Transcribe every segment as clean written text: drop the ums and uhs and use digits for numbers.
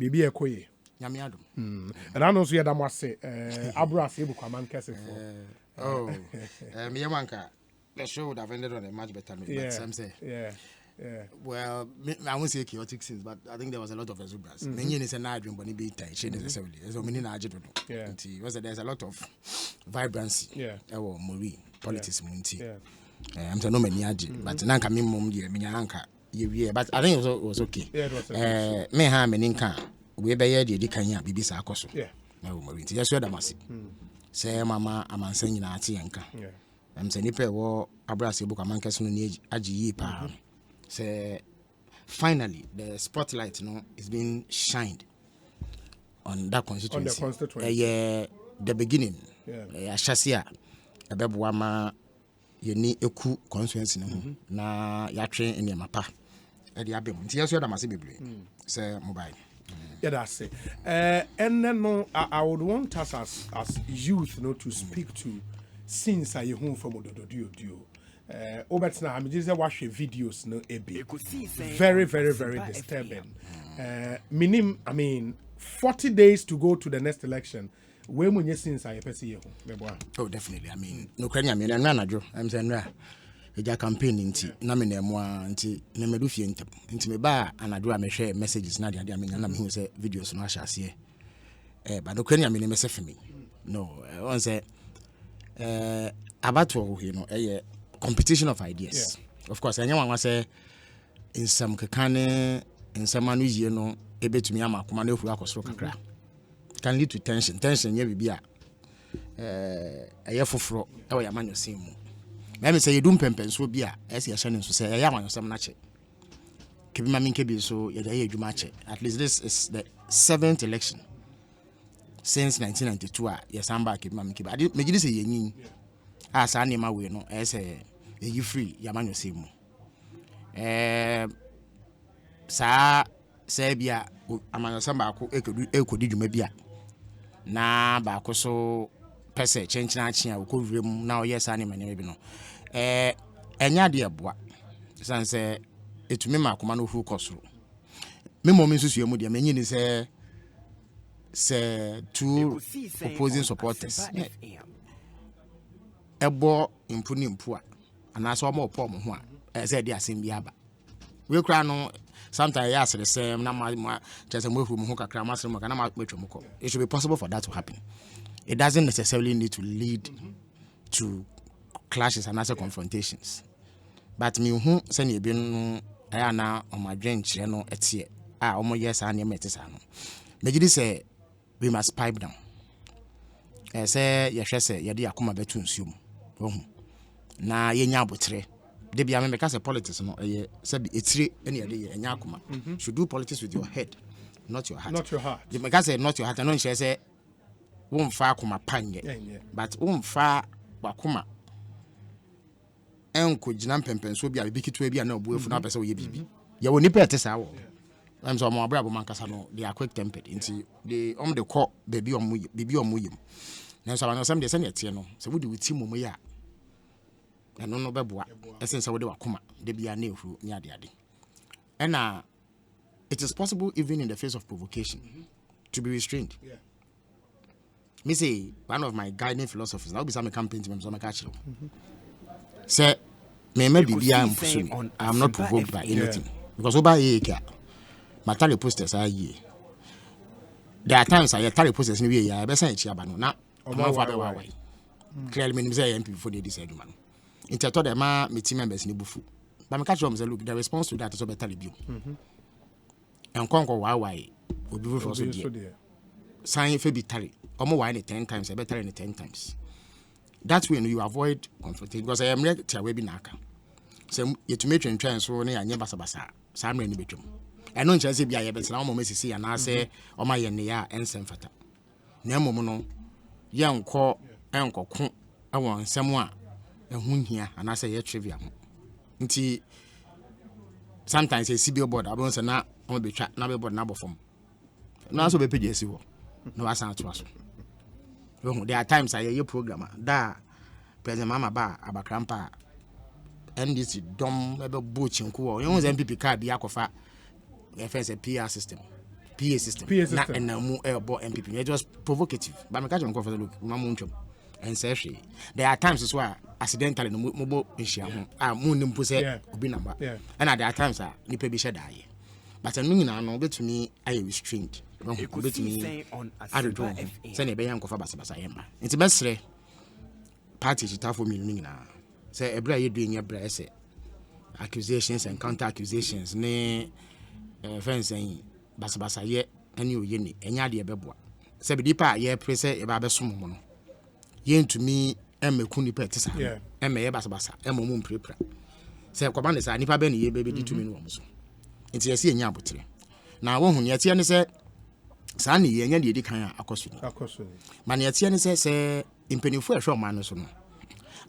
bibi ekoye nyamiado and I know so yada mo say abro ase bu kwaman kese for me yamanka the show would have ended on a much better note, but some say well, I won't say chaotic scenes, but I think there was a lot of exuberance. Many is an idea, but it be tight necessarily. So many there's a lot of vibrancy. Or Marie politics munti. I'm saying no many but nanka me mum dear me anka yeah, but I think it was okay. Me ha me ninka we be ye de kan ya bibisa akoso. Na wo Marie. Yes, that must say mama amansan nyina ate yanka. I'm saying nipa wo abrase bu kwaman kese no ni agi yi pa. Say finally the spotlight is being shined on that constituency. On the constituency. The beginning. Shasia ebeboa ma yeni eku constituency na ya twen ene mapa. E de abem. Nti yeso da mase bebre. Say mobile. Yeah, that's it. And then I would want us as youth, to speak to since I home from Ododio. Obetina, I'm just watching videos, very, very, very disturbing. Minim, 40 days to go to the next election. When you since I see oh, definitely. I mean, no Kenya, I'm saying, a campaign into Naminemo anti Nemedufi into me bar and I do a share messages. Nadia, I mean, I'm who say videos no shall see. But no Kenya, message for me. No, I want to say, about a competition of ideas. Of course, anyone want to say in some kakane, in some manuji, able to me, I'm a commando who are kakra. Can lead to tension. Tension, yeah, be a year for fro, oh, yeah, man, you see. Let me say, you don't pempen so be as you're shining to say, I am on some natural. Keep my min kebi so, you match it. At least this is the 7th election since 1992. Yes, I'm back. Keep my min kebi. I did make this a yin. As I name my way, no, as you free, Yaman, you see. Sa Serbia, among some back, echo did you maybe. Na back so. Pese change na chia ukuvre mu na oyes anime ne bi no enya de eboa san se etumi makoma no hu kosoro me mo mensusu mu de menyi ni se two opposing supporters ebo impu ni impu a anaso omo opo mo ho a se de asem bi aba we kra no sometimes yes the same na ma just mo hu mo ho kakra ma asem ka na ma twetwe mo ko. It should be possible for that to happen. It doesn't necessarily need to lead to clashes and other confrontations. But me who send you been na on my drench, etie. Yes, I am etisano. Maybe say we must pipe down. Say, yes, say, yadi akuma betunsum. Na yenya botre. They be because politics no say it's any day yakuma. Should do politics with your head, not your heart. Not your heart. You make say not your heart. I know she say fa kuma panye but fa wakuma enko gina pempen so bia bikitu bia na obuefu na pese we bibi ye woni pete sa wo am so mo abrabo mankasa no they are quick tempered nti they the call baby bibi omuyim na so na some dey say na tie no se wudi wuti momo ya eno no beboa essence we dey wakuma de bia na ehuru ni ade and it is possible even in the face of provocation to be restrained. Me say one of my guiding philosophies. I'll be some campaign team. So catch you. Say, me be I'm not provoked by anything because over here, my tally posters are here. There are times I tally posters in the way I best say chiabano. Now, I'm not far away. Clearly, me say MP before they decide man. Into told them my team members in the bufu. But me catch them say look, the response to that is over tally view. And conquer why will be for so dear. Sign if be tally. Omo wine 10 times, I better than 10 times. That's when you avoid confrontation because I am ready to a webinar. So you to make and so near never basa. Sam in the bedroom. I know chance be a best now Messi see and I say, oh my nia and senfata. Nemono young call uncle I want someone and whom here and I say a trivia. Until sometimes a CBO board, I won't say not on be trapped, never but number from. Now so be PGSU. No, I sound to us. There are times I hear programmer da President Mama Ba Abakrampa NDC Dom Butch and Kuo. You know, MPP card be Akofa, a PR system. PA system. PA system. Na enamu ebo MPP. It was provocative. But me catch me comfort look, mamu nchom. And say there are times as well accidentally no mobo nhia ho. Mu nimpo say obi number. And there are times nipa bi share die. But enu nyina no betumi aye restrained. Betumi adodo. Say na be yan kofa basa yemba. Nti mesre party chitafo mi nyina. Say ebra ye du nya bra say accusations and counter accusations ne friends saying basa ye ani oye ni enya de beboa. Say be dipa ye pre say e ba besom mo no. Ye ntumi emeku nipa etisa. Eme ye basa emom mprepra. Say kwaba ne say nipa be ne ye be di tumi no mo so. Nti yesi enya abotre na wo hu ne tie ne se saa ne ye enya de edi kan akoso ma ne tie ne se impenifo ehwe oman no so no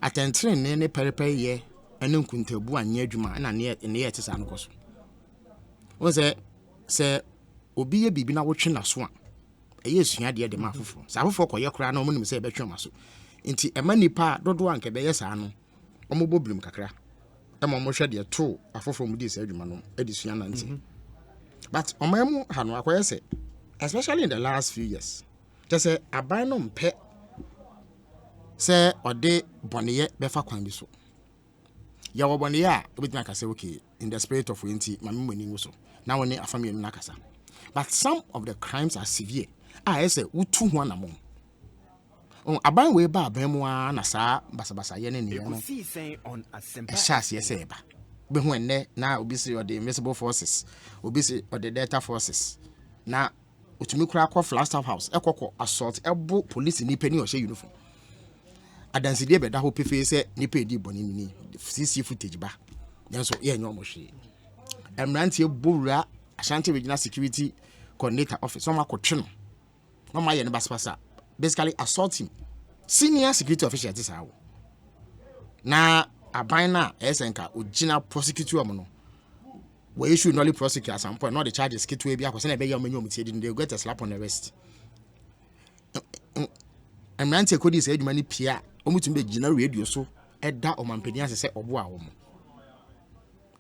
atentre ne perepe ye ene nkuntabu anya adwuma na ne ye tesa no koso wo se obi ye bibi na wotwe na so a eye sua de ma afofo sa afofo koye kora na omunim se betwe ma so nti ema nipa dodo anke be ye saa no omoboblim kakra ema mo hwe de to afofo mu di se adwuma no edisua na nti but omamu ha no akoye se especially in the last few years just say aban no mpe se ode boneye befa kwan bi so ya wo boneye a obitima akase okay in the spirit of unity mami mani so na woni afamily no akasa but some of the crimes are severe say utu ho na mo aban we ba aban mu na saa basa ye ne ne no Ekosiisen on Asempa. Shas yes eba be hu enne na obi se the invisible forces obi se the data forces na otumi kura akọ Flagstaff house ekọkọ assault ebo police ni pani o hye uniform adansi de be da ho pefe se ni pedi boni ni CC footage ba yenso ye nyo mo hwe emrantie bowura Ashanti Regional Security Coordinator Office so makotwe no no ma ye ne basapasa basically assaulting senior security official this how na aban na esenka ogina prosecutor am no we issue nolly prosecute at some point not the charges kit we be akose na be yam nyom tie they get a slap on the wrist emrante kodi say adwuma ni pia omutum be gina radio so eda omampani asese obo a wo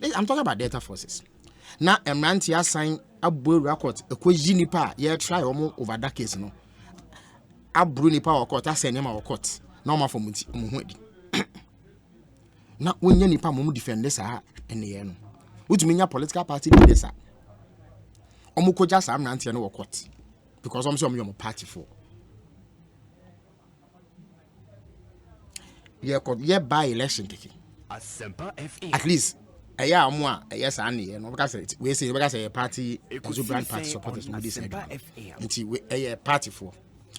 I'm talking about data forces na emrante assign abo record ekoyi nipa ye try omo over that case no abru nipa wa court asene ma wa court na omo fom nti omo hu adi na wonya nipa mo defend sa ene ye no wutumi nya political party leaders omo koja sa amrante no wa court because omo say omo your party for ye by election keke Asempa FM. at least eya amu a yes ane no because we say party exuberant party supporters no this nti we party for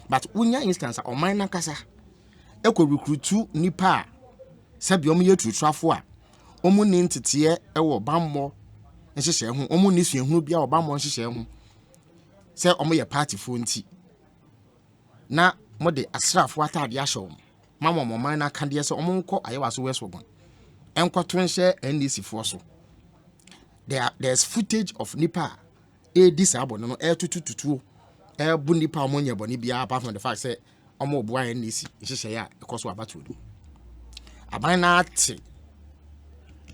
but unya instance oman na kasa eko recruit nipa sabi omo ye tutrafo a omo ni ntete ewo bammo nhihye ho omo ni suahunu bia obammo nhihye ho se omo ye party for nti na mo de asrafo atade ahye omo mama oman na kande se omo nko ayewaso weso bon enkoto nhye NDC for so there's footage of nipa this abon no tutututu bu nipa omo nye boni bia apart from the fact say omo obo NDC nhihye ya ekoso abatodu aban na ate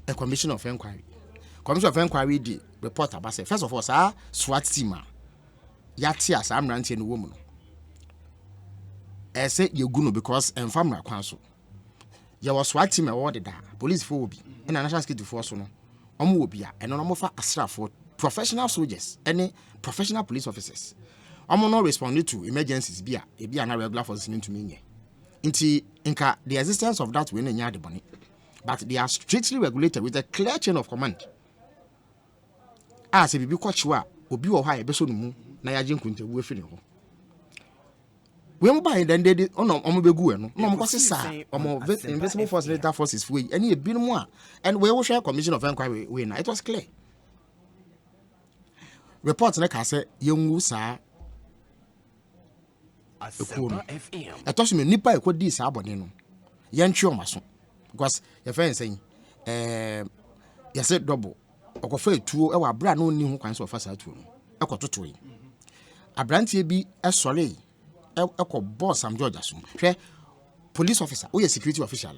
a commission of inquiry di report about say first of all sir SWAT team yati as amrante no woman say yeguno because enfamra kwan so ye was SWAT team award da police for obi and national security force no omo obi a eno no fa asrafo professional soldiers any professional police officers omo no respond to emergencies bia e bia na regular forces into me nti inka the existence of that we no nya de boni but they are strictly regulated with a clear chain of command as bibi kwachiwa obi wo ha e beso no mu na yaje nkuntabu afiri ho we mo buy then they omo begu no no mo kwasesa omo invisible force data forces we any ebi no a and we will share commission of inquiry we na it was clear report na ka say yenwu saa Asempa FM. etoso me nipa ekodi saa abone no yentwe omaso because your friend saying you said double okofa etuo e wa bra na oni hu kwan so ofa saa tuo no ekototo yi abrantie bi esore eko boss am George asum hwe police officer or security official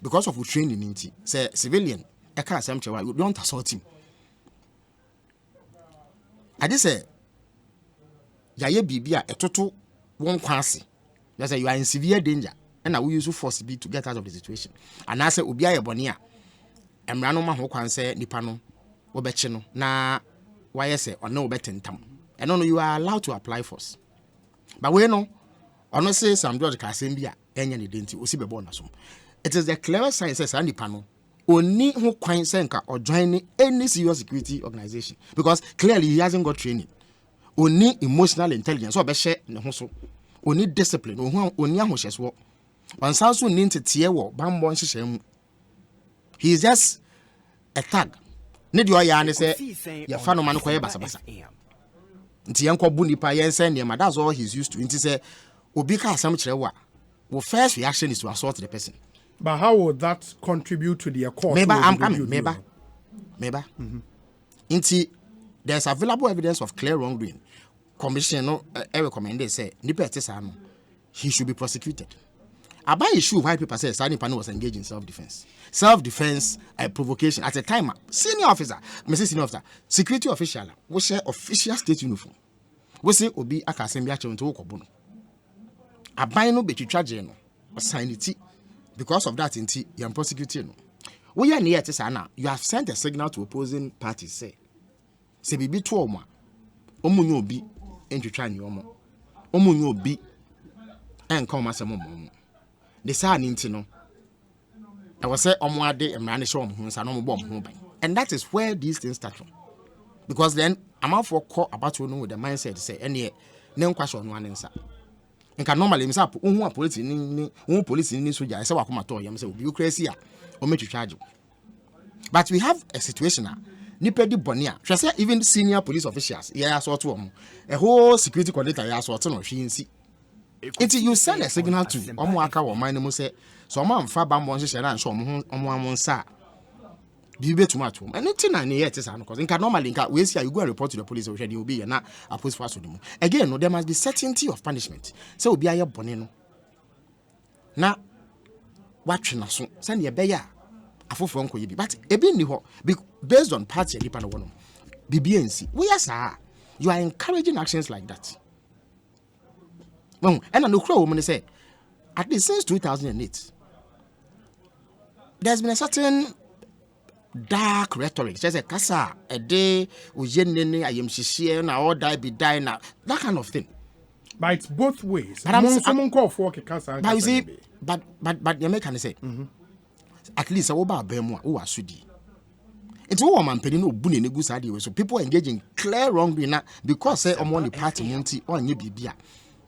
because of training nti say civilian e ka asem chewa you don't assault him I just say yaye bibia etoto won kwase. You say you are in severe danger and we use force be to get out of the situation. And I say obi aye bone a emra no ma ho kwan say nipa no wo beche no na why say or no betentam. And no you are allowed to apply force. But we know ono say some George ka asem bia enya ne denti osi bebo na so. It is the clever sign says nipa no oni ho kwan say nka or join any serious security organization because clearly he hasn't got training. Oni emotional intelligence so be share ne ho so. Oni discipline oni ahohyeso. Onsan so ni ntete wo bambo nhyehyɛ mu. He is just a tag. Ne de oya ne say ya fa no man koye basabasa. Nti yen bu nipa yen say ne that's all he's used to. Nti say obi ka asam kire wo a wo first reaction is to assault the person. But how would that contribute to the court? Maybe I'm coming. Maybe. Nti there's available evidence of clear wrongdoing. Commission no recommended say nipa etesa no he should be prosecuted. About issue white paper says Sani Pano was engaged in self-defense. Self-defense provocation at a time senior officer, Mrs. Senior officer, security official, we share official state uniform. We say obi akasembi ache nto okobono. Aban no betu charge no sign it because of that inti you am prosecuting no. We are near etesa na you have sent a signal to opposing parties say bibi to omo omunyo obi entwetwa ne omo omunyo obi enka omo asem omo the sign into no I was say omwade emrane show omo hunsa no mo bom ho ban and that is where these things start from because then I'm out for call about you know with the mindset say any ne nkwasho no anensa nka normally me say ohun police ni police ni soldier say wakoma to yam say obi crazy a o metwetwa age but we have a situation nipa di bone a hwe say even senior police officials yeah assault them a whole security coordinator yeah assault no hwe nsi. Until you send a signal to Omoaka or my name say, so I'm far bambon share and show on sa. Be too much. And it's in any yet is because in normally we see you go and report to the police already will be and now a post fast with them. Again, no, there must be certainty of punishment. So be a bonino. Now watching us send your bear a full phone could be but a be based on party and depend on BBNC. We are sir. You are encouraging actions like that. Well, and I know woman say at least since 2008 there's been a certain dark rhetoric. There's a kasa a day ujenene I am shishie na all die be die na that kind of thing. But it's both ways. But someone call for kasa. But you see, but you make say at least I will buy bemu who are sudi. It's all man pedi no bune negu sadi we so people engage in clear wrongdoing na because say on the party munti on ye bibia.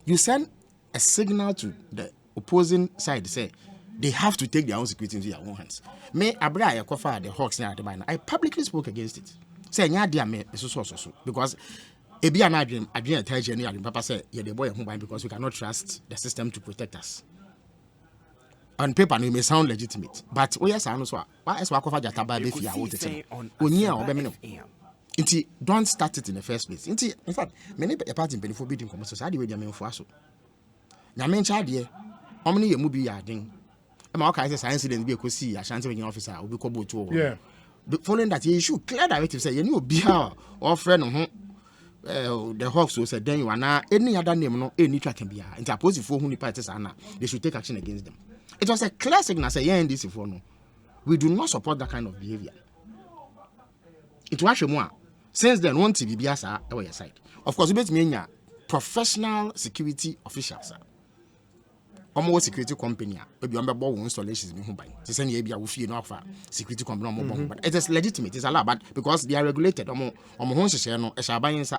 You send a signal to the opposing side say they have to take their own security into their own hands. Me abra yakofa the Hawks na the I publicly spoke against it. Say nya dia me so because ebi ana adwen attach ni papa say ye the boy who because we cannot trust the system to protect us. On paper no may sound legitimate, but we yes anu so why is wakofa jataba be fia wo tete. Onya obemi no. Inti don't start it in the first place. Inti in fact many party in before bidding commerce so we dey menfo aso. Na mencha de omni ye mu bi ya den. E ma okay say science incident bi ekosi Ashanti when officer obi ko botu. Yeah. Following that you issue clear directive say you ni obi ha or friend no the Hawks so said then you are now any other name no any track can be here. Inti opposite who ni parties are now they should take action against them. It was a clear signal say yeah NDC for no. We do not support that kind of behavior. It was more. Since then, one TV biasa at your side. Of course, you bet me professional security officials. Almost security company. Maybe on the board installations. To send you a fee no offer security company. But it is legitimate. It's allowed, but because they are regulated. Omo hon share no. Esha bayin sa.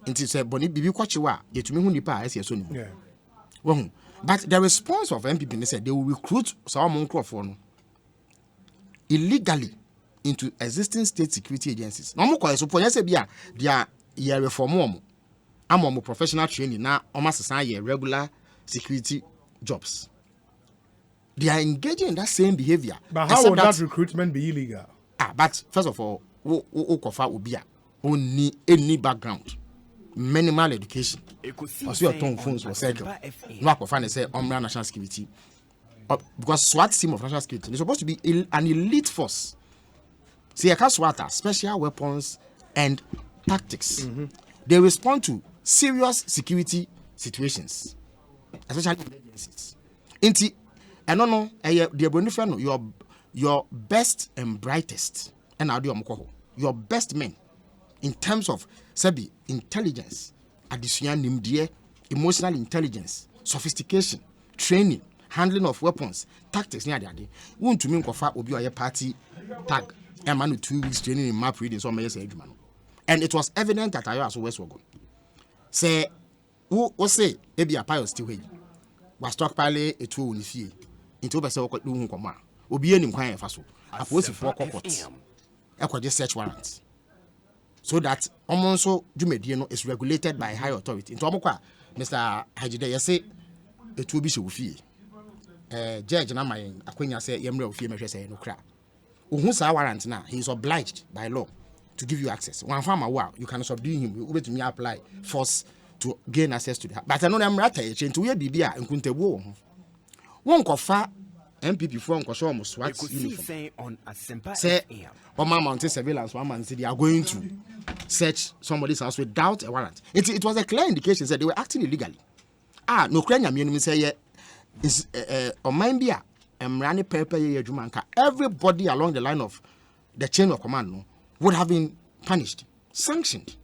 Until say boni bibi kwachiwa. Ye tumi hu nipa esi eso ni. Yeah. Well, but the response of MPP they said they will recruit some no illegally into existing state security agencies. No more so for say bia they are reform am professional training na almost assign regular security jobs. They are engaging in that same behavior. But how would that recruitment be illegal? But first of all, kofa obia only any background, minimal education. Because your tongue phones were said, no kofa say national security. Because SWAT team of national security is supposed to be an elite force. See, SWAT, special weapons and tactics. They respond to serious security situations, especially emergencies. Inti, and no, dear Bonifano, your best and brightest, and I'll do your best men in terms of sabi intelligence, additional nimdie, emotional intelligence, sophistication, training, handling of weapons, tactics. Near the day, won't to mean kofa obi or party tag. A man with 2 weeks training in map reading, so may say, and it was evident that I also West Wagon. Say, who was say, maybe a pile still way. Was stockpile a tool in fee into the so called Lumcoma, will be an inquiry faso. I post 4 courts. I could just search warrants. So that Omonso Jumediano is regulated by high authority. In Tomoka, Mr. Hajide, say, it will be so fee. Judge and I, Aquina say, Yamro, female say, no crap. Uhusa warrant now, he is obliged by law to give you access. One farmer, wow, you can subdue him. You will to me apply force to gain access to that. But I know I'm right here. To your BBA and Kunte Wo. One cofa MPP from Kosom SWAT uniform. On Asempa Say, FM. one man mounted surveillance, one man said they are going to search somebody's house without a warrant. It was a clear indication that they were acting illegally. No Krenya meaning say, is on mind beer. Running paper Jumanka. Everybody along the line of the chain of command would have been punished, sanctioned.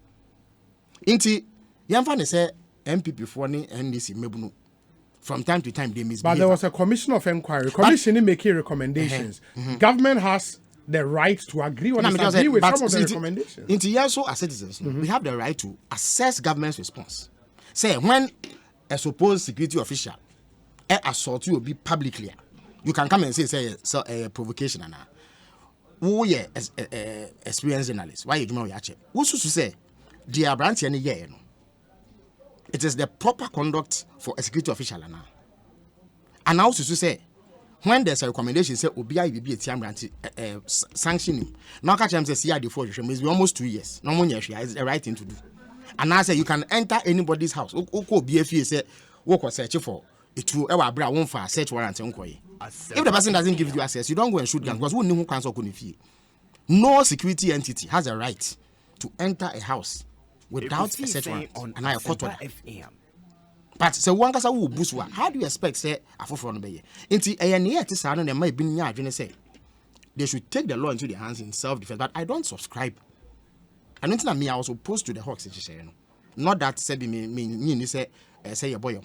Inti Yamfane say MPP for any NDC Mebunu. From time to time they misbehave. But there was a commission of inquiry. Commission making recommendations. Government has the right to agree or disagree with some of the recommendations. Inti yes, so as citizens, we have the right to assess government's response. Say when a supposed security official assault you will be publicly. You can come and say a provocation and who ye experienced journalist. Why you do not check? Who should say dear branch any year? It is the proper conduct for a security official and also to say when there's a recommendation say OBI be a team branch sanction him. Now catch him say CID for you must be almost 2 years. No one years is the right thing to do. And I say you can enter anybody's house. Oko BFE say work or search for it will ever bring one for search warrant inquiry. If the person doesn't give you access, you don't go and shoot them because who knew who cancel couldn't. No security entity has a right to enter a house without a search warrant and I court order. But so one kasa who buswa, how do you expect say afoforo no be? Inti near to say no na be nya adwene say they should take the law into their hands in self defense, but I don't subscribe. I don't think me I was opposed to the Hawks say no. Not that said me say your boy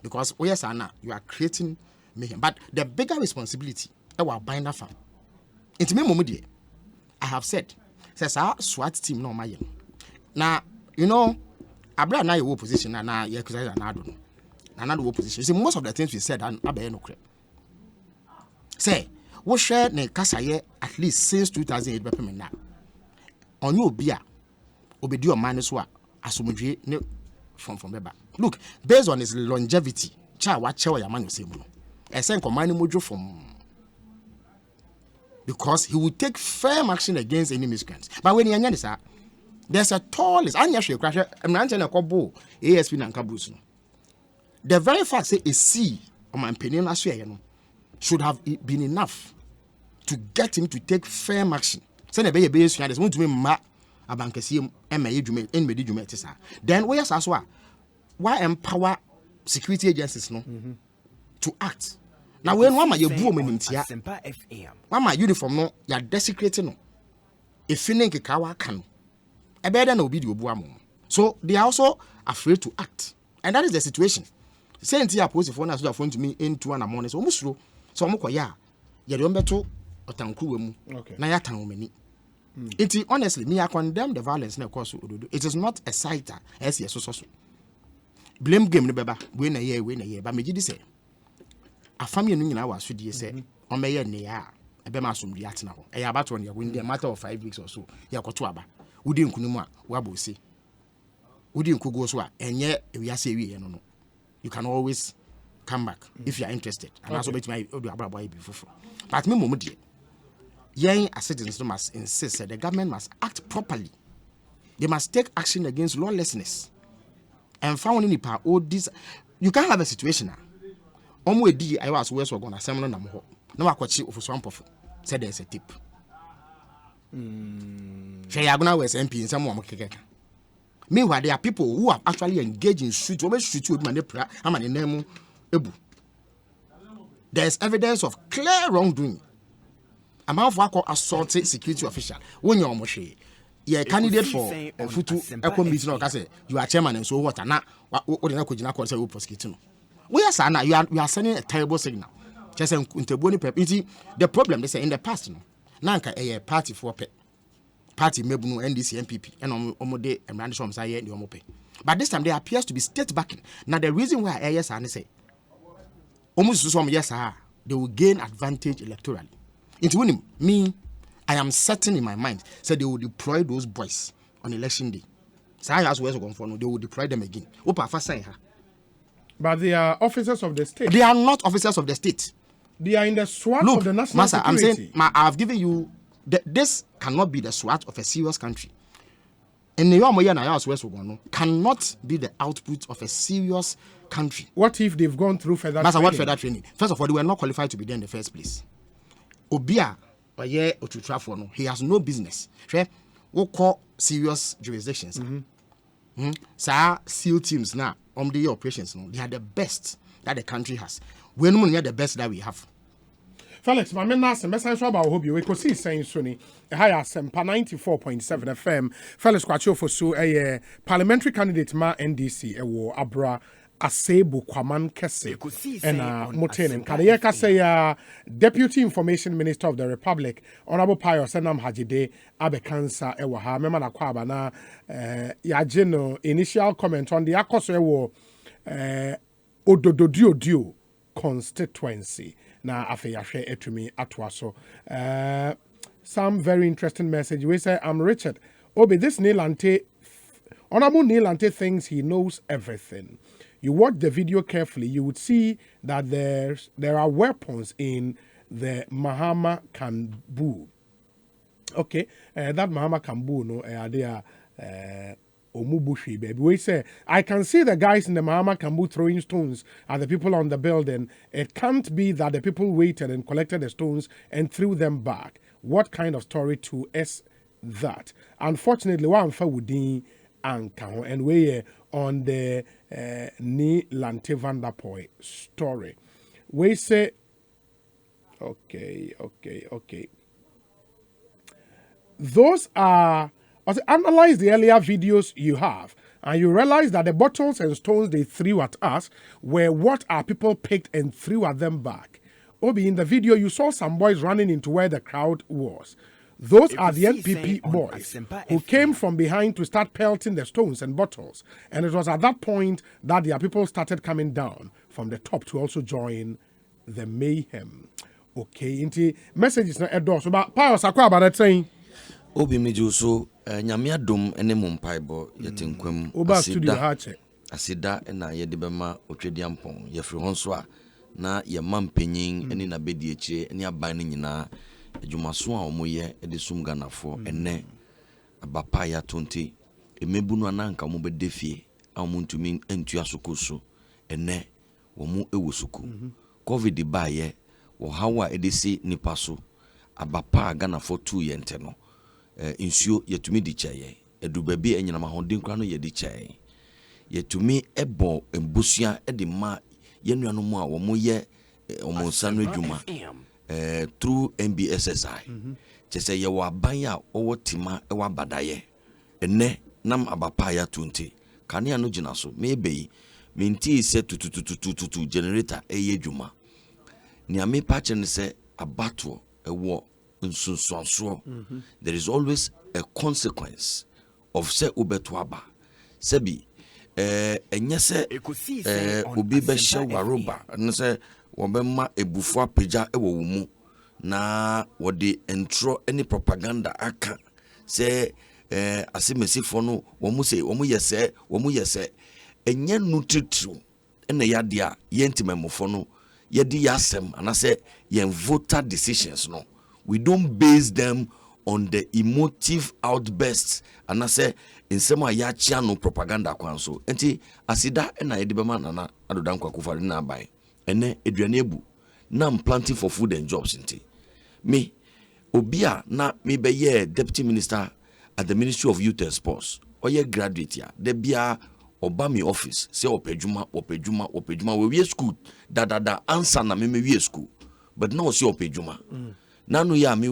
because yes Anna you are creating mayhem. But the bigger responsibility our binder farm. It's me momudi. I have said says our SWAT team no my now you know abra na your position and now you criticize another position. See most of the things we said and abe no credit. Say we share ne kasa ye at least since 2008 be payment now. On you bia obedi o man so a asomdwe ne from beba. Look, based on his longevity, cha wa chewa ya man you say no. I send command mojo from because he will take firm action against any miscreants. But when you this, there's a tall list. And you crash a ASP and Kabus. The very fact say a C on my opinion last year, should have been enough to get him to take firm action. Send a baby base want to be ma abankasi MA then where's as well? Why empower security agencies to act? Now when one my boom here, one my uniform no you desecrating no. If feeling kikawa can, a better no be the so they are also afraid to act, and that is the situation. Saying here post phone as phone to me into an morning so almost slow. So I'm ya don't better or tanku okay. Na ya tan many. It honestly me I condemn the violence na cause it is not a sight as yes so. Blame game no beba we na year but me gidi say a family no nyina wa so die say o meye ne ya e be ma asomdi atena ho e ya bato ne win the matter of 5 weeks or so ya koto aba wudi nkunumu a wa bosi wudi nkugo so a enye ewiase ewie no you can always come back if you are interested and also bet my odu abrabo e before but me mom die yen as citizens must insist that the government must act properly. They must take action against lawlessness and found any power all this you can't have a situation now. Di I was west going to seminar no no akwachi of swampofo said there's a tip. She agona was MP in some kekeka. Meanwhile, there are people who have actually engaged in shoot. There's evidence of clear wrongdoing. A man for assaulted security official. When you're Moshe, you're a candidate for Futu Eco you are chairman and so what? And now, what in a prosecuting? We are saying you are sending a terrible signal. Just the problem they say in the past, Nanka a party for pet. Party Mebunu NDC MPP and Omode and Random Saye and Yomope. But this time there appears to be state backing. Now the reason why yes and say almost some yes they will gain advantage electorally. Into winning me, I am certain in my mind said they will deploy those boys on election day. So I as well they will deploy them again. But they are officers of the state. They are not officers of the state. They are in the SWAT Look, of the national Master, security. I'm saying I've given you this cannot be the SWAT of a serious country. And the cannot be the output of a serious country. What if they've gone through further Master, training? what further training? First of all, they were not qualified to be there in the first place. Obia, he has no business. We call serious jurisdictions. SEAL teams now, the operations, they are the best that the country has. We're not the best that we have. Felix, my men ask message about Hobby. Ekosiisen Sony, a higher Sempa 94.7 FM. Felix Kwacho for so a parliamentary candidate ma NDC, a war Abra Asebo Kwaman Kese, and Moten and Kadeyeka say Deputy Information Minister of the Republic, Honorable Pius Enam Hajide Abekansa Ewaha, Memana Kwabana, Yajino, initial comment on the Akoswe war Odododio constituency. Na afeyahwe etumi atwaso. Some very interesting message. We say, I'm Richard. Obi, this Nilante, Honorable Nilante thinks he knows everything. You watch the video carefully, you would see that there are weapons in the Mahama Kambu. Okay, that Mahama Kambu, no, they are Omubushi, baby. We say, I can see the guys in the Mahama Kambu throwing stones at the people on the building. It can't be that the people waited and collected the stones and threw them back. What kind of story to is that? Unfortunately, one Fawudi and Kaho, and we on the Ni Lante Vanderpoy story. We say, okay. Those are. Analyze the earlier videos you have, and you realize that the bottles and stones they threw at us were what our people picked and threw at them back. Obi, in the video, you saw some boys running into where the crowd was. Those are the NPP boys who came from behind to start pelting the stones and bottles. And it was at that point that their people started coming down from the top to also join the mayhem. Okay, into messages na endorse. But Pius Akwa about that saying. Obi mejuso nyamia dom ene mompaibo yetenkwam asida na yede bema otwediampon yefri honso a na ye mampanyin ene na bedi eche ene aban nyina adwumaso a omoye ede sum ganafo ene abapa ya tonti emebunu ananka mo bedefie a mo ntumi antua sokoso ene wo mo ewosuku covid baye wo hawa ede si nipaso abapa ganafo tu yente no insuo yetumi di chaye edubabi enyina mahoden kra no yedi chaye yetumi ebo embusua ede ma yenuano mu a wo mo ye omonsa no adwuma through NBSSI chese ye wo aban a owo tima e wa badaye ene nam abapa ya 20 kane no gina so mebe minti se tututututu generator eye adwuma ni ame pa chen se abato ewo there is always a consequence of se ubetwaba sebi enye se obi be hye waroba no se wobema ebufu apagya ewo mu na wode entro any propaganda aka se asemesifo no womu yese enye nutritru ene yade a yentimemofo no yedi yasem anase yen voter decisions no. We don't base them on the emotive outbursts and I say in some ayachia no propaganda kwanso. Enti asida ena edibema nana adodan kwakufari na bai. Ene eduane ebu na I'm planting for food and jobs enti. Me obia na me be ye deputy minister at the Ministry of Youth and Sports. oye graduate ya de bia oba me office say opejuma we school da answer na me we school but now say opejuma nanu ya me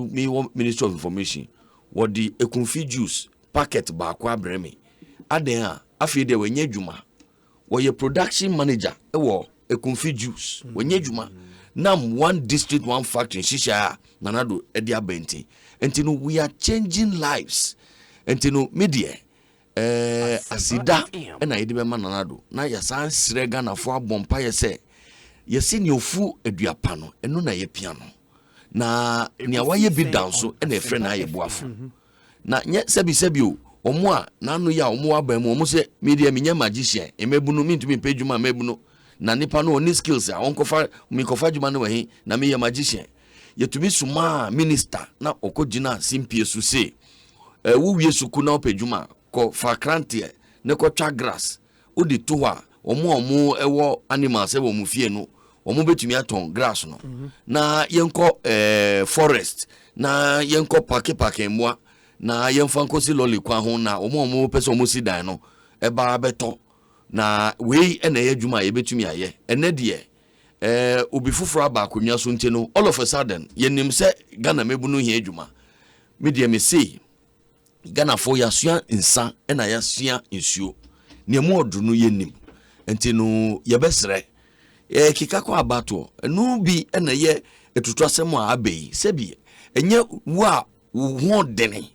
Ministry of Information what the ekunfi juice packet ba kwa breme aden a afi de wenye djuma wo ye production manager e wo ekunfi juice wenye djuma nam one district one factory shisha nanado e dia benti entino we are changing lives entino media asida na yede be ma nanado na ya san srega na fo abompa ye se ye sini ofu aduapa no eno na ye piano na nia waye bi danso na efre na ye boafo na nye sebi o omo a nanu ya omo aba mu omo se media minya magician emebunu mintumi pejuma mebunu na nipa no oni skills a onkofa mikofa djuma no wahi na me ya magician yetumi suma minister na okogina simpie su se wo wie suku na opejuma ko fa krantie ne ko twa grass odi to a omo ewo animals e wo mu fie no omo betumi aton grass no na yenko forest na yenko pake mwa na yemfa nkosi loli kwa ho na omo pese omo si dan no eba beto na wei ena ye adwuma ye betumi aye ene de obi fufura ba akonwa so nti no all of a sudden yenim se Ghana mebunu hia adwuma media me say Ghana fo ya sua nsa ena ya sua nsuo ne mu odu no yenim enti no ye besre kika kwa abato enu bi ena ye etutu asem a abei se bi enye wa wo dene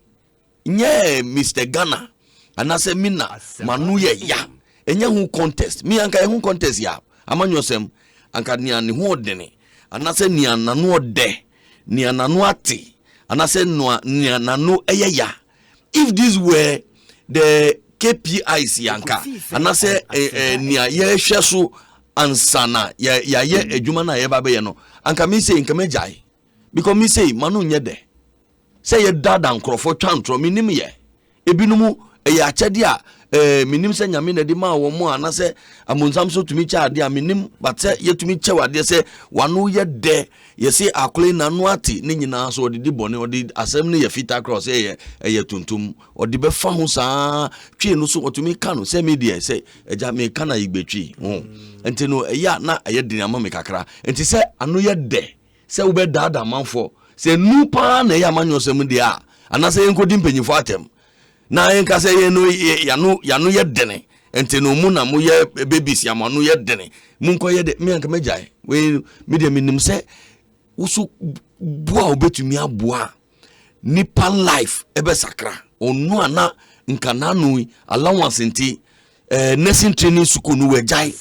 nye Mr. Ghana anase mina manu ye ya enye hu contest mi anka hu contest ya amanyosem anka ni ani hu odene anase ni ananu ode ni ananu ate anase no ni ananu eye ya if these were the KPIs yanka anase ni ye hweso ansana ya ye adwuma na ye ba be ye no anka mi say nka majai because mi say manu nye de say ye dada nkrofo twantro minim ye ebinumu ye akyede a minim se nyame na di ma wo mu anase amunsam so tumi cha ade a minim but say ye tumi che wade se wano ye de ye say akole na no ate ne nyina so odidi bone odi asem ne ye fita cross ye tuntum odi be fa ho saa twie no so otumi ka no se media se eja me kana igbetwi enti no ya na ye de ama me kakra enti se ano ye de se wo be dada manfo se nupa na ya manyosem dia anase yenkodi mpanyifo atem na yenka se yanu ye dene enti no mu na mu ye babies ya manu ye dene mu nko ye de me anka majai we media minim se usu bua obetumi aboa nipa life ebe sakra onu ana nka nanu allowance nti nursing training school no wejai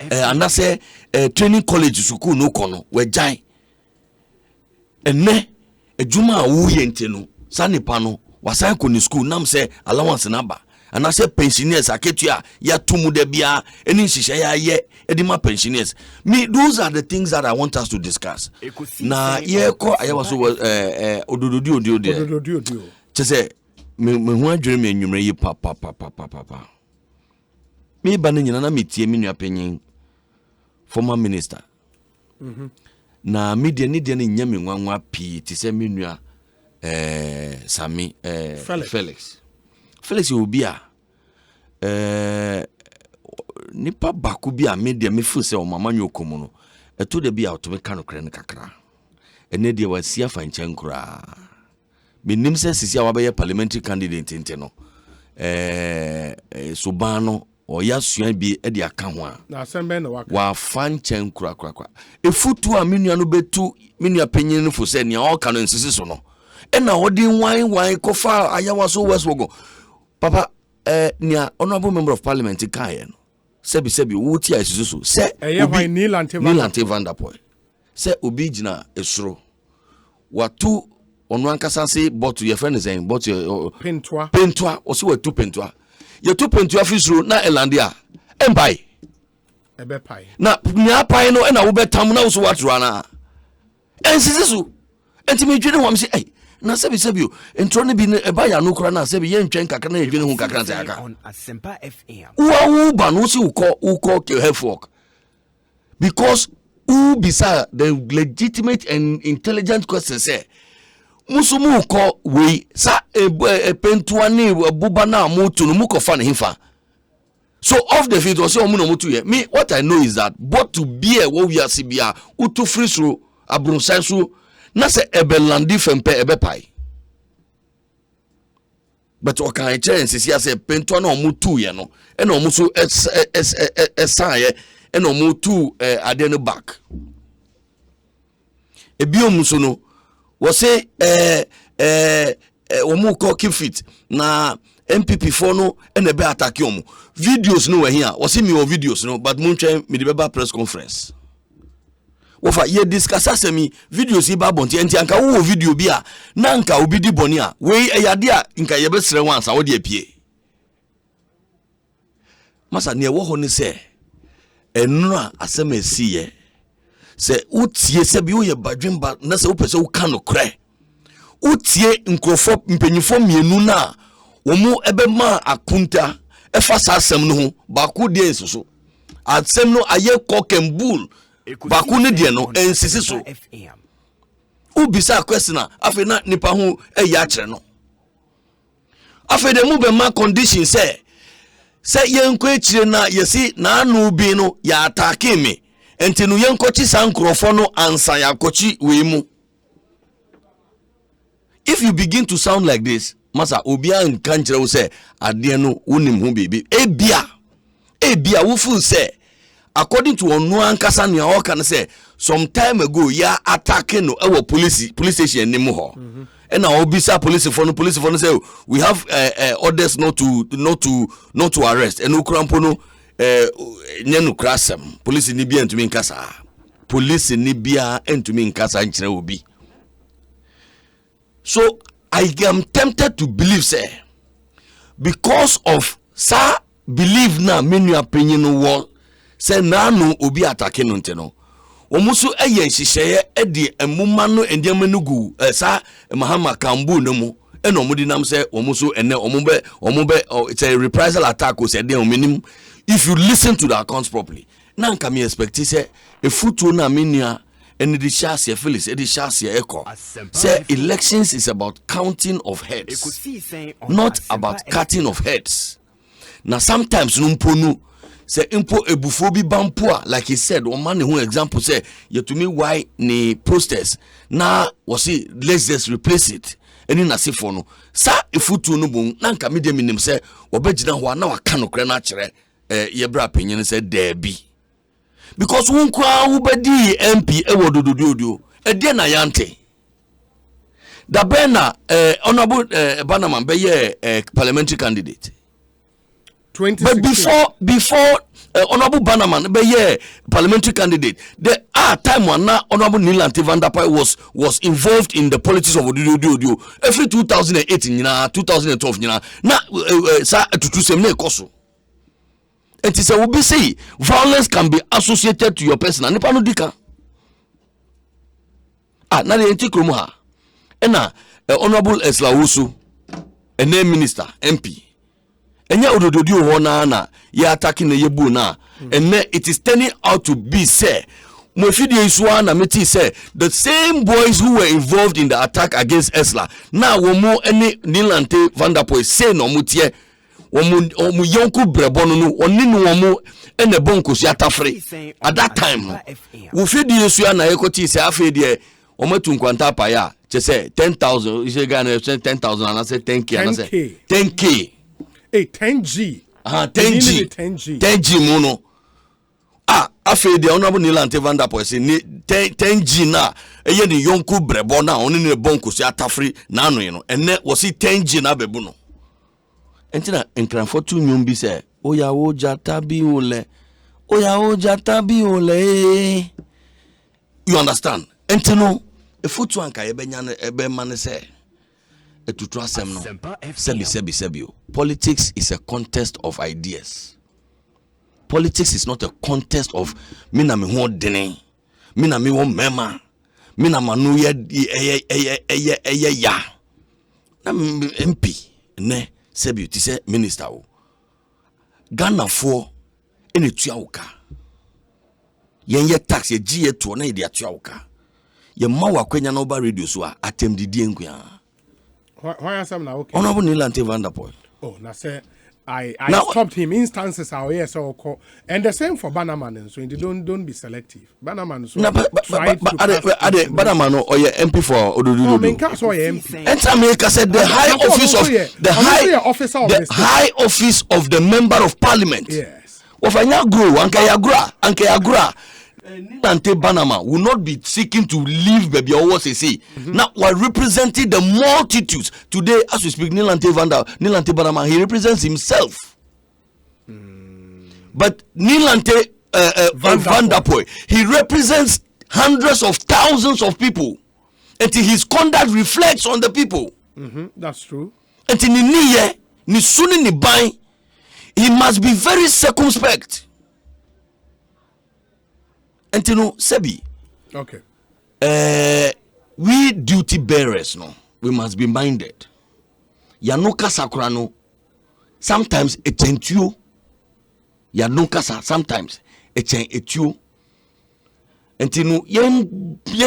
anase training college school no kono wejai ene ejuma wo ye ntenu sanipa no wasan ko ni school nam se allowance na ba ana se pensioners aketua ya tumu de bia eni nhihye ya ye edima pensioners me those are the things that I want us to discuss na ye ko ayawa so odododio chese me hu adwere me enwumre yi pa me ba na nyina na metie me nua panyin former minister na media ni de nya me nwanwa pi ti se me nua Sami Felix obia nipa baku bia media me fu se o mama nyokomu no eto de bia oto me ka no kre ne kakra ene de wasia fa nchen kura benim se sisi a wabaye parliamentary candidate nte no subano o ya sua bi e de aka ho a na asembe na wa fa nchen kura efutu a menua no betu menua panyin no fu se ne o ka no nsisi so no ena odi wine kofa ayawa so westwogo papa nia honorable member of parliament kan no sebi wuti asusu se obi Nilante Van der Poel se obi gina esro watu onu ankasa se bottle ye friend zen bottle pentwa o se watu pentwa ye tu pentwa fisro na elandia empai ebe pai na nia pai no ena wo betam na wo so watro na ensisisu enti me dwene hom se na sebi entro ne bi eba ya no kura na sebi ye ntwen kakra na edwene hu kakra za aka on Asempa FM wo ba no si uko ke health because who beside the legitimate and intelligent question say musumu ko we sa pentua ne buba na moto no muko fa ne hifa. So off the field, say omu no mutu ye. Me, what I know is that but to be a what we are sibia, utu free throw, abrunsansu, na se ebe landi fempe ebe pai. But what can I change? Sisi ase pentua na omu tu ye no, ena omu so esa ye, ena omu tu ade no back. Ebi omu so no, wase omu ko keep fit na. MPP for no and a be attack you. Videos no here. Was me or videos no, but munche me the beba press conference. Wofa ye discuss asemi videos iba bonti enti anka wo video bia na anka obi di boni a we eyade a nka ye besere wansa wo de apie. Masa ne wo ho ne se enura asema esiye se utie se bi wo ye badwemba na se wo pese wo ka no kre. Utie nkrofo mpenyifo mienu na omu ebe ma akunta efa sasem no ho baako de ensuso asem no aye kokembul baako ne de no ensisi so ubisa question afi na nipa ho eya kire no afi de mu be ma condition say yenko ekire na yesi na anu bi no ya atake me enti no yenko chi sankrofo no ansa ya kochi we mu. If you begin to sound like this, Masa obia nkanchira wo se ade no wonim ho bebe ebia wo feel say according to onu ankasa ne o kan say some time ago ya attacking no e police station nim ho and na obisa police for no say we have orders not to arrest and ukrampo no nyanu krasem police ni bia ntumi nkasa police ni bia ntumi nkasa nkyira obi. So I am tempted to believe, say, because of sa believe na menu opinion no say na no obi attacking no nteno. Omusu eye nhihye e de emuma no endiama no gu sa Mahama Kambu no mu e no mudi nam say omusu ene omube it's a reprisal attack o say dey ominim. If you listen to the accounts properly, na nka me expect say e futu na menua and the Shasia Phyllis, the Shasia Echo. Say elections is about counting of heads, not about cutting of heads. Now sometimes numponu say impo ebufobi bampua, like he said, one man who example say, you to me why ni protest. Now was it let's just replace it. And in a sifono, sa ifutu no bun, nanka me minim say, obejina wa na wakano krena chere, yebra opinion say there be. Because won kwa ubedi MP ewododododo e de na yante da bena honorable Banaman be ye parliamentary candidate 2016. But before honorable Banaman be ye parliamentary candidate the time when honorable Nilanti Van Der Pai was involved in the politics of ododododo every 2018 2012 na sa tutu semne ekoso. It is a will be say violence can be associated to your person. Nipa no dika. Na the anti-kromo ha. Ena honorable Eslawusu, a name minister, MP. Enya odododi ho na ya attacking the yebu na. And it is turning out to be say mo fidie isua na meti say the same boys who were involved in the attack against Esla. Na wo mo ene Nilante Van Der Pai say no mutie omu yonku brebono no oni no omu ene bonko si atafre at that time wo fedi yesu na yekoti se afi de omatu nkwanta pa ya che say 10,000 ise Ghana 10,000 and I say 10k and I say 10k 10G 10G mu no afi de honorable Nilante Van Der Pai say 10G na eye ni yonku brebo na oni ne bonko si atafre na no no ene wo si 10G na bebu no. Entina enkranfo tu nyumbi se oya oja tabi ole you understand entino efutu anka ebe mane se etutu asem no sebi politics is a contest of ideas. Politics is not a contest of mina me ho dene mina me wo mema mina manu ye ya na MP ne sebi ti se minister o Ghana for ene tua uka yenye tax ye gie to na ye atua uka ye ma wakwenya na oba radio so a atem didi enkua. Why am now okay? Honorable Nilante Vanderpoel. Oh, now say I stopped him instances how yes or call and the same for Bannerman and so don't be selective. Bannerman so Bannerman or your MP for Odudu. No, men can't so MP. And America said the high office of the member of parliament. Yes. Ofanya grow anke agra. Nilante Bannerman will not be seeking to leave baby or what they say. Now we're representing the multitudes. Today, as we speak, Nilante Bannerman, he represents himself. But Nilante Vanderpoel, he represents hundreds of thousands of people. And his conduct reflects on the people. That's true. And he must be very circumspect. And you know, Sebi. Okay. We duty bearers, no, we must be minded. Yanuka sakurano. Sometimes it's you. Yanuka sometimes it's you. And you know,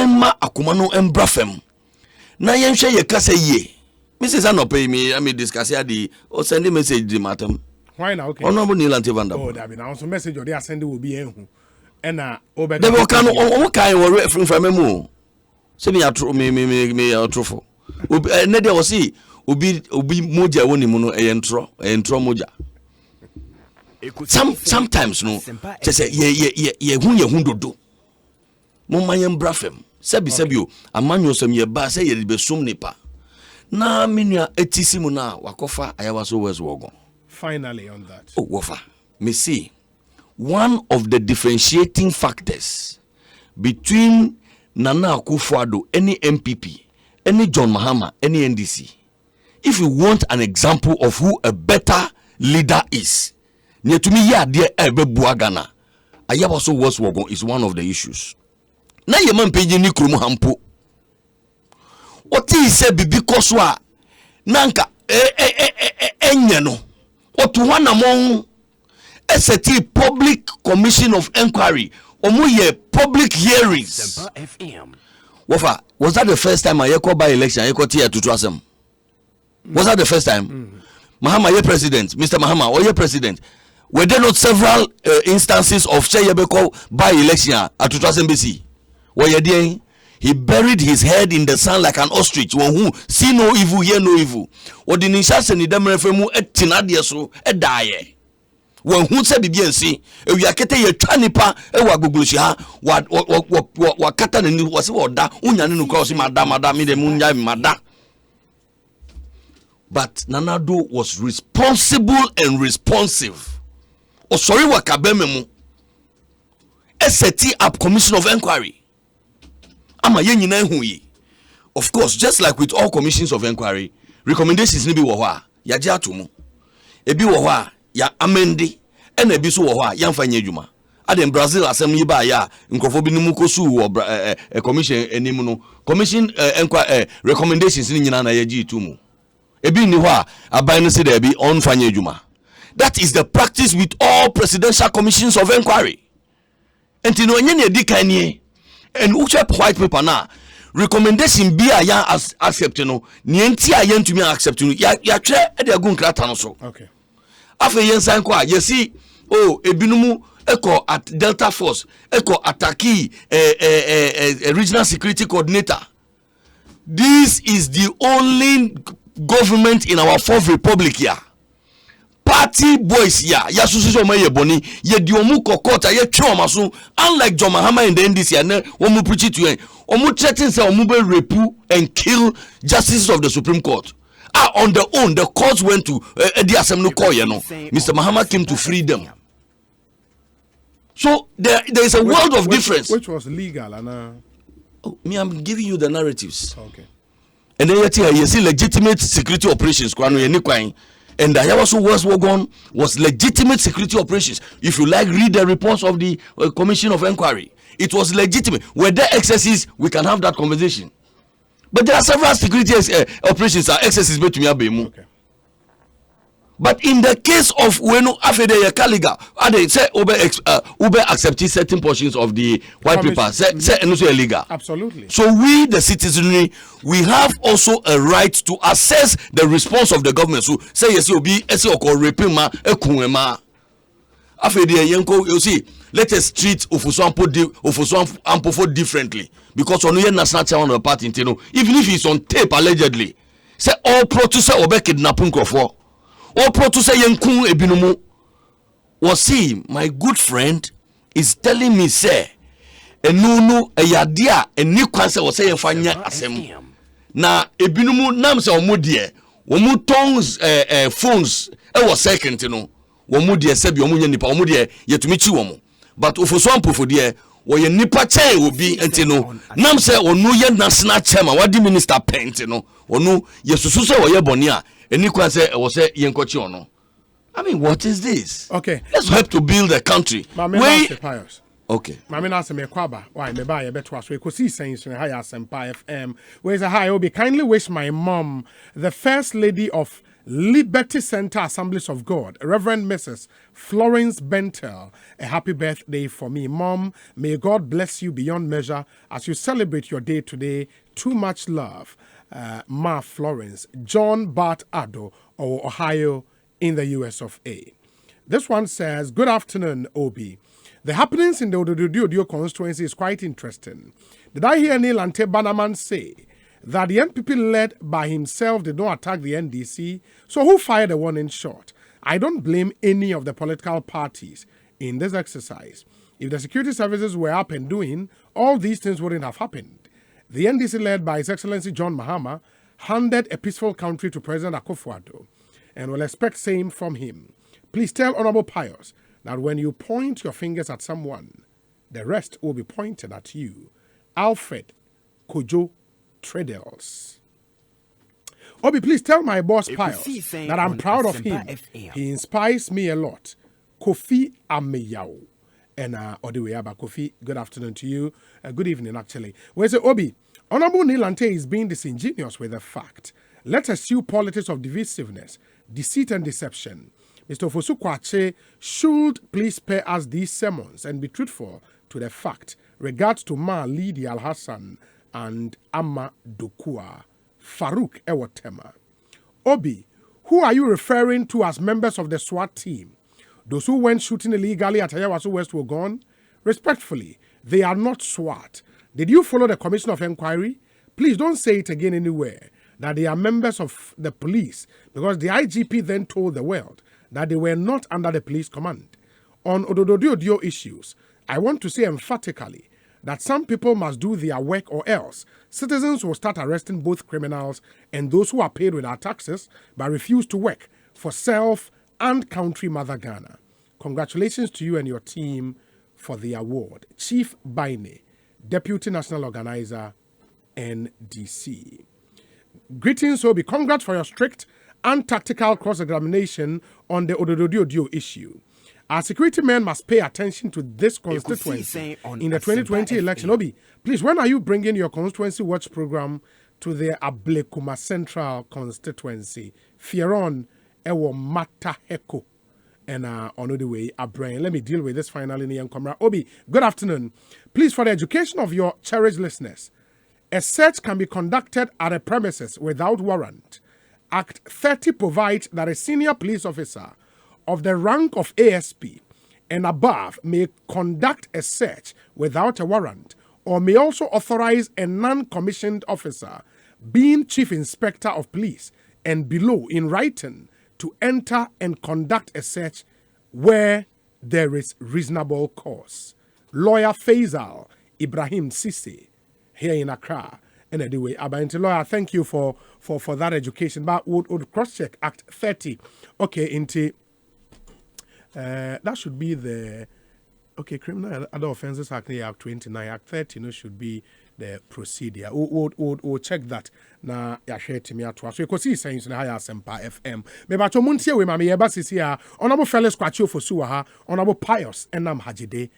ma akumano embrafem. Na yenshe ye kase ye. Mrs. Anope me, I mean discuss the or send a message the madam. Why now? Okay. Honorable Nilante Vanderpoel. Oh, that be now some message or they are sending will be in. And over they will come on kind from me. Say me atro me atrofo. Ne dey was see obi moja woni mu no entro moja. Sometimes no just say ye hu dodo. Mo mayem brafem. Sebi o amanyo sem ye ba say ye be sum nipa. Na menua etisi mu na wakofa ayawaso wes wogon. Finally on that. Oh wofa. Me see one of the differentiating factors between Nana Akufo-Addo, any MPP, any John Mahama, any NDC, if you want an example of who a better leader is, Nyetumi ya dear ebe buagana, ayabaso was wagon is one of the issues. Na yeman peji ni krumu hampo. Oti ise bibi koswa nanka enyeno. Otuwana mon SAT Public Commission of Inquiry. Omuye public hearings. Wafa, was that the first time I call by election? I called here to trust him. Was that the first time? Mahama, ye president, Mr. Mahama, or ye president. Were there not several instances of Cheyebeko by election at Tutras Embassy? Were you there? He buried his head in the sand like an ostrich. One who see no evil, hear no evil. What the Nishas and the Demerefemu et Tinadia so a die. When who said BNC, we are getting a tanipa, a wagugusha, what Katan and was what da, Unyan cross Madame, the Munya, Madame. But Nanado was responsible and responsive. Oh, sorry, Wakabememu. SAT up Commission of Inquiry. Of course, just like with all commissions of inquiry, recommendations ni bi wo hwa ya je atomu. Ebi wo hwa ya amende, ena ebi so wo hwa ya mfa nya adwuma. Adem Brazil asem yi ba ya nkofo bi nimu kosu wo commission enimu no. Commission inquiry recommendations ni nyina na ya je itumu. Ebi ni hwa aban no se da bi on fa nya adwuma. That is the practice with all presidential commissions of inquiry. Enti no nya na di kan nie. And uche white paper na recommendation be a ya accept no nienti a yen tumi accept no ya twe e de agu nkrata no so. Okay. Afa yen san kwa ye see ebinumu eko at Delta Force eko ataki regional security coordinator. This is the only government in our fourth republic here. Party boys ya susu ma ye boni ye di omu kokota ye twa omaso, unlike John Mahama in the NDC and omu preach it to yen omu threaten say omu be rape and kill justices of the Supreme Court. On their own the courts went to the assembly call you know. Mr. Mahama came to free them. So there is a world of difference which was legal and me I'm giving you the narratives. Okay. And then you see legitimate security operations kwano ye ni kwan. And the Ayawaso West Wagon was legitimate security operations. If you like, read the reports of the Commission of Inquiry. It was legitimate. Were there excesses? We can have that conversation. But there are several security operations are excesses between me. Okay. But in the case of when after the Kaliga, they say Uber accepting certain portions of the white paper, say and also illegal. Absolutely. So we, the citizenry, we have also a right to assess the response of the government. So say yes, you be or raping ma ekuema. After the yenko, you see, let us treat Ofoso differently because on the national chairman of the party, even if he's on tape allegedly, say all protesters obe kidnapping for. Or to say Yankun Ebinumu was see my good friend is telling me say no a yadia a new cancer was saying fanya asem na Ebinumu nam say omudie omu tongues phones was second no omudie sebi omu nipa omudie yetumichi womu but ofoso ampofo de wo ye nipa chain obi entino nam say onu ye national chairman wadi minister pent no onu yesusu say wo ye boni a any say was say yenkochi ono. I mean, what is this? Okay, let's help to build a country. Okay. Mami na se me kwaba. Why me ba ye beto aso Ekosiisen so high Asempa FM. Where's a high Obi kindly wish my mom, the first lady of Liberty Center Assemblies of God, Reverend Mrs. Florence Bentel, a happy birthday for me. Mom, may God bless you beyond measure as you celebrate your day today. Too much love. Ma Florence, John Bart Addo, or Ohio in the US of A. This one says, good afternoon, Obi. The happenings in the Odododio constituency is quite interesting. Did I hear Neil Ante Bannerman say that the NPP led by himself did not attack the NDC? So who fired the warning shot? I don't blame any of the political parties in this exercise. If the security services were up and doing, all these things wouldn't have happened. The NDC, led by His Excellency John Mahama, handed a peaceful country to President Akufo-Addo and will expect same from him. Please tell Honorable Pius that when you point your fingers at someone, the rest will be pointed at you. Alfred Kojo Treadles. Obi, please tell my boss Pius that I'm proud of him. He inspires me a lot. Kofi Ameyao. And all the way about Kofi, good afternoon to you. Good evening, actually. Where's the Obi? Honorable Nilante is being disingenuous with the fact. Let us sue politics of divisiveness, deceit and deception. Mr. Fosukwache should please spare us these sermons and be truthful to the fact. Regards to Ma Lydia Al-Hassan and Amma Dokua. Farouk Ewotema. Obi, who are you referring to as members of the SWAT team? Those who went shooting illegally at Ayawaso West were gone? Respectfully, they are not SWAT. Did you follow the Commission of Inquiry? Please don't say it again anywhere that they are members of the police, because the IGP then told the world that they were not under the police command. On Odododio issues, I want to say emphatically that some people must do their work or else citizens will start arresting both criminals and those who are paid with our taxes but refuse to work for self and country mother Ghana. Congratulations to you and your team for the award. Chief Baine, Deputy National Organizer, NDC. Greetings, Obi. Congrats for your strict and tactical cross-examination on the Odododio issue. Our security men must pay attention to this constituency in the 2020 election. Obi, please, when are you bringing your constituency watch program to the Ablekuma Central constituency? Fieron Ewo Mata Heko. And on the way, Abrain. Let me deal with this finally. Obi, good afternoon. Please, for the education of your cherished listeners, a search can be conducted at a premises without warrant. Act 30 provides that a senior police officer of the rank of ASP and above may conduct a search without a warrant, or may also authorize a non-commissioned officer, being chief inspector of police and below in writing, to enter and conduct a search where there is reasonable cause. Lawyer Faisal Ibrahim Sisi, here in Accra. And anyway, Abainti lawyer, thank you for that education. But would cross-check Act 30. Okay, into that should be the Criminal Other Offences Act, Act 29. Act 30 should be the procedure. We'll check that. Na ya share to me at so Ekosiisen so na high Asempa FM. Me ba to muntie we ma me yeba sisi a honorable fellows kwachi ofosu ha, honorable Pius enam hajide